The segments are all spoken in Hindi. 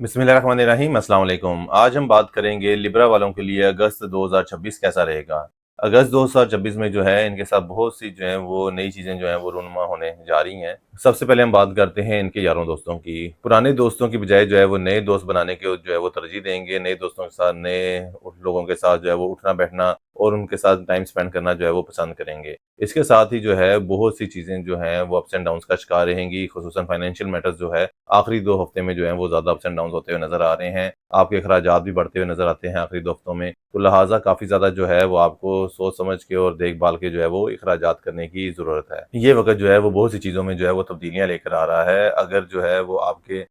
बिस्मिल्लाहिर्रहमानिर्रहीम, अस्सलाम वालेकुम। आज हम बात करेंगे लिब्रा वालों के लिए अगस्त 2026 कैसा रहेगा। अगस्त 2026 में जो है इनके साथ बहुत सी जो है वो नई चीज़ें जो हैं वो रूनुमा होने जा रही हैं। सबसे पहले हम बात करते हैं इनके यारों दोस्तों की। पुराने दोस्तों की बजाय जो है वो नए दोस्त बनाने के जो है वो तरजीह देंगे। नए दोस्तों के साथ, नए लोगों के साथ जो है वो उठना बैठना और उनके साथ टाइम स्पेंड करना जो है वो पसंद करेंगे। इसके साथ ही जो है बहुत सी चीज़ें जो हैं वो अप्स एंड डाउन्स का शिकार रहेंगी। खुसूसन फाइनेंशियल मैटर्स जो है आखिरी 2 हफ्ते में जो है वो ज़्यादा अप्स एंड डाउन्स होते हुए नज़र आ रहे हैं। आपके अखराजात भी बढ़ते हुए नज़र आते हैं आखिरी 2 हफ्तों में। तो लिहाज़ा काफ़ी ज़्यादा जो है वो आपको सोच समझ के और देखभाल के जो है वो अखराजात करने की ज़रूरत है। ये वक़्त जो है वो बहुत सी चीज़ों में जो है वो तब्दीलियाँ लेकर आ रहा है। अगर जो है वो आपके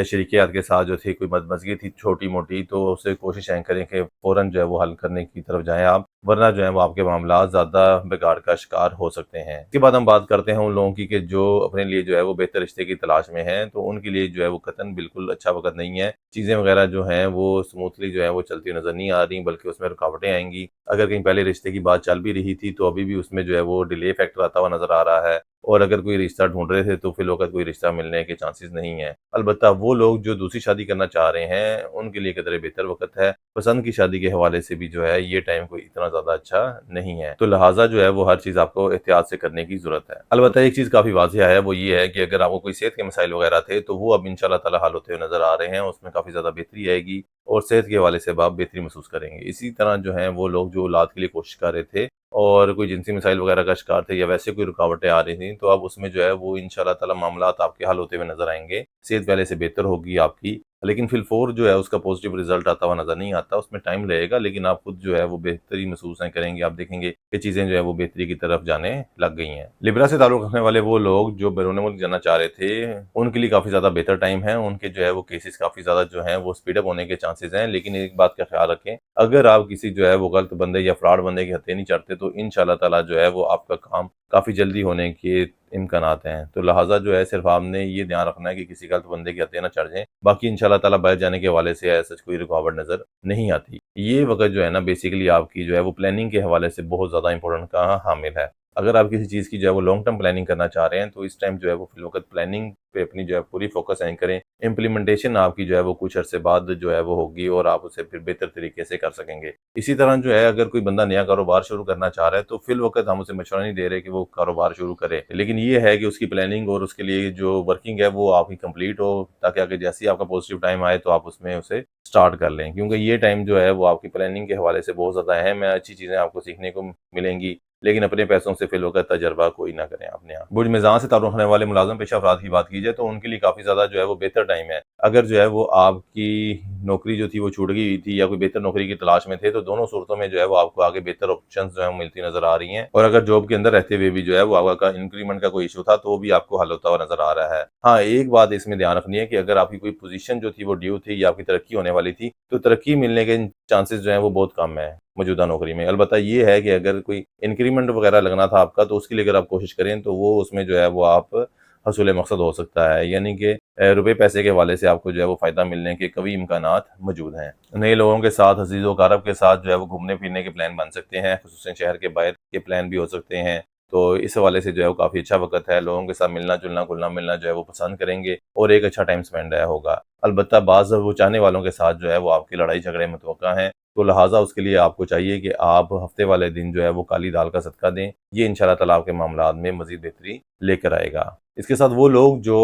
शरीकियात के साथ जो थी कोई बदमज़गी थी छोटी-मोटी, तो उसे कोशिश करें कि फ़ौरन जो है वो हल करने की तरफ जाएँ आप, वरना जो है वो आपके मामलात ज़्यादा बिगाड़ का शिकार हो सकते हैं। इसके बाद हम बात करते हैं उन लोगों की कि जो अपने लिए जो है वो बेहतर रिश्ते की तलाश में हैं, तो उनके लिए जो है वो कतई बिल्कुल अच्छा वक़्त नहीं है। चीज़ें वग़ैरह जो हैं वो स्मूथली जो है वो चलती नज़र नहीं आ रही, बल्कि उसमें रुकावटें आएँगी। अगर कहीं पहले रिश्ते की बात चल भी रही थी, तो अभी भी उसमें जो है वो डिले फैक्टर आता हुआ नज़र आ रहा है। और अगर कोई रिश्ता ढूँढ रहे थे, तो फ़िलवक़्त कोई रिश्ता मिलने के चांसेस नहीं है। अलबत्ता वो लोग जो दूसरी शादी करना चाह रहे हैं, उनके लिए कदरे बेहतर वक़्त है। पसंद की शादी के हवाले से भी जो है ये टाइम कोई इतना ज़्यादा अच्छा नहीं है। तो लिहाज़ा जो है वो हर चीज़ आपको एहतियात से करने की ज़रूरत है। अलबत्ता एक चीज़ काफ़ी वाज़िह है, वो ये है कि अगर आपको कोई सेहत के मसाइल वग़ैरह थे, तो वो अब इंशाअल्लाह ताला हल होते हुए नज़र आ रहे हैं। उसमें काफ़ी ज़्यादा बेहतरी आएगी और सेहत के हवाले से अब आप बेहतरी महसूस करेंगे। इसी तरह जो हैं वो लोग जो औलाद के लिए कोशिश कर रहे थे और कोई जिनसी मसाइल वग़ैरह का शिकार थे या वैसे कोई रुकावटें आ रही थी, तो अब उसमें जो है वो इंशाअल्लाह ताला मामलात आपके हल होते हुए नज़र आएँगे। सेहत पहले से बेहतर होगी आपकी, लेकिन फ़िलफ़ौर जो है उसका पॉज़िटिव रिज़ल्ट आता हुआ नज़र नहीं आता, उसमें टाइम लगेगा, लेकिन आप खुद जो है वो बेहतरी महसूस करेंगे। आप देखेंगे कि चीज़ें जो है वो बेहतरी की तरफ जाने लग गई हैं। लिब्रा से ताल्लुक़ रखने वाले वो लोग जो बैरून मुल्क जाना चाह रहे थे, उनके लिए काफ़ी ज़्यादा बेहतर टाइम है। उनके जो है वो केसेज़ काफ़ी ज़्यादा जो हैं वो स्पीड अप होने के चांसेज़ हैं, लेकिन एक बात का ख़्याल रखें, अगर आप किसी जो है वो गलत बंदे या फ्रॉड बंदे के हत्थे नहीं चढ़ते, तो इंशाअल्लाह ताला जो है वो आपका काम काफ़ी जल्दी होने के इम्कानात हैं। तो लिहाज़ा जो है सिर्फ़ आपने ये ध्यान रखना है कि किसी गलत बंदे के हत्थे ना चढ़ जाएँ। बाकी इंशाअल्लाह ताला बाहर जाने के हवाले से ऐसा कोई रुकावट नज़र नहीं आती। ये वक़्त जो है ना बेसिकली आपकी जो है वो प्लानिंग के हवाले से बहुत ज़्यादा इम्पोर्टेंट का हामिल है। अगर आप किसी चीज़ की जो है वो लॉन्ग टर्म प्लानिंग करना चाह रहे हैं, तो इस टाइम जो है वो फ़िलवक़्त प्लानिंग पे अपनी जो है पूरी फ़ोकस करें। इम्प्लीमेंटेशन आपकी जो है वो कुछ अरसे बाद जो है वो होगी और आप उसे फिर बेहतर तरीके से कर सकेंगे। इसी तरह जो है अगर कोई बंदा नया कारोबार शुरू करना चाह रहा है, तो फ़िलवक़्त हम उसे मशवरा नहीं दे रहे कि वो कारोबार शुरू करे। लेकिन ये है कि उसकी प्लानिंग और उसके लिए जो वर्किंग है वो आपकी कंप्लीट हो, ताकि आगे जैसे ही आपका पॉज़िटिव टाइम आए तो आप उसमें उसे स्टार्ट कर लें। क्योंकि ये टाइम जो है वो आपकी प्लानिंग के हवाले से बहुत ज़्यादा अहम है, अच्छी चीज़ें आपको सीखने को मिलेंगी। लेकिन अपने पैसों से फ़िलवक़्त तजर्बा कोई ना करें अपने यहाँ। बुर्ज मिज़ान से ताल्लुक़ रखने वाले मुलाज़िम पेशा अफ़राद की बात की जाए, तो उनके लिए काफ़ी ज़्यादा जो है वो बेहतर टाइम है। अगर जो है वो आपकी नौकरी जो थी वो छूट गई हुई थी या कोई बेहतर नौकरी की तलाश में थे, तो दोनों सूरतों में जो है वो आपको आगे बेहतर ऑप्शंस जो है मिलती नज़र आ रही हैं। और अगर जॉब के अंदर रहते हुए भी जो है वो आपका इंक्रीमेंट का कोई इश्यू था, तो वो भी आपको हल होता हुआ नज़र आ रहा है। हाँ, एक बात इसमें ध्यान रखनी है कि अगर आपकी कोई पोज़ीशन जो थी वो ड्यू थी या आपकी तरक्की होने वाली थी, तो तरक्की मिलने के चांसेस जो हैं वो बहुत कम है मौजूदा नौकरी में। अलबत्ता ये है कि अगर कोई इंक्रीमेंट वग़ैरह लगना था आपका, तो उसके लिए अगर आप कोशिश करें, तो वो उसमें जो है वो आप हसूल मकसद हो सकता है। यानी कि रुपए पैसे के हवाले से आपको जो है वो फ़ायदा मिलने के कवी इम्कानात मौजूद हैं। नए लोगों के साथ, अज़ीज़-ओ-अक़ारब के साथ जो है वो घूमने-फिरने के प्लान बन सकते हैं, ख़ुसूसन शहर के बाहर के प्लान भी हो सकते हैं। तो इस हवाले से जो है वो काफ़ी अच्छा वक़्त है। लोगों के साथ मिलना-जुलना, घुलना-मिलना जो है वो पसंद करेंगे और एक अच्छा टाइम स्पेंड होगा। अलबत्ता बाज़ वो चाहने वालों के साथ जो है वो आपकी लड़ाई-झगड़े मुतवक्का हैं, तो लिहाज़ा उसके लिए आपको चाहिए कि आप हफ़्ते वाले दिन जो है वो काली दाल का सदका दें। ये इंशाअल्लाह ताला आपके मामलात में मज़ीद बेहतरी लेकर आएगा। इसके साथ वो लोग जो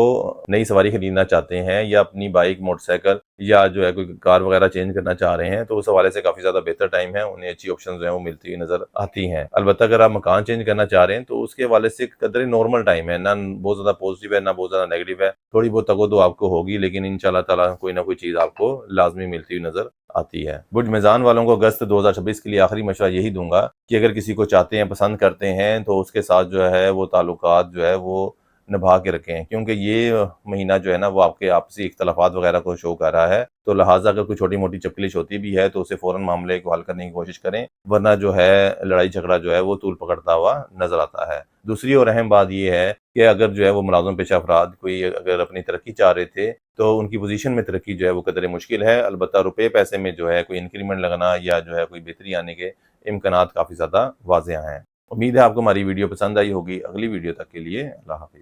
नई सवारी खरीदना चाहते हैं या अपनी बाइक, मोटरसाइकिल या जो है कोई कार वगैरह चेंज करना चाह रहे हैं, तो उस हवाले से काफ़ी ज़्यादा बेहतर टाइम है, उन्हें अच्छी ऑप्शंस जो हैं वो मिलती हुई नज़र आती हैं। अलबत्ता अगर आप मकान चेंज करना चाह रहे हैं, तो उसके हवाले से कदरे नॉर्मल टाइम है, ना बहुत ज़्यादा पॉज़िटिव है, ना बहुत ज़्यादा नेगेटिव है। थोड़ी बहुत तगो-दो आपको होगी, लेकिन इंशाअल्लाह ताला कोई ना कोई चीज़ आपको लाज़मी मिलती हुई नज़र आती है। बुर्ज मिज़ान वालों को अगस्त 2026 के लिए आखिरी मशवरा यही दूँगा कि अगर किसी को चाहते हैं, पसंद करते हैं, तो उसके साथ जो है वो ताल्लुकात जो है वो निभा के रखें, क्योंकि ये महीना जो है ना वो आपके आपसी इख्तलाफात वगैरह को शो कर रहा है। तो लिहाज़ा अगर कोई छोटी-मोटी चपकलिश होती भी है, तो उसे फ़ौरन मामले को हल करने की कोशिश करें, वरना जो है लड़ाई-झगड़ा जो है वो तूल पकड़ता हुआ नज़र आता है। दूसरी और अहम बात ये है कि अगर जो है वो मुलाज़िम पेशा अफ़राद कोई अगर अपनी तरक्की चाह रहे थे, तो उनकी पोज़ीशन में तरक्की जो है वो कदरे मुश्किल है। अलबत्ता रुपए पैसे में जो है कोई इंक्रीमेंट लगना या जो है कोई बेहतरी आने के इम्कानात काफ़ी ज़्यादा वाज़िह हैं। उम्मीद है आपको हमारी वीडियो पसंद आई होगी। अगली वीडियो तक के लिए अल्लाह हाफ़िज़।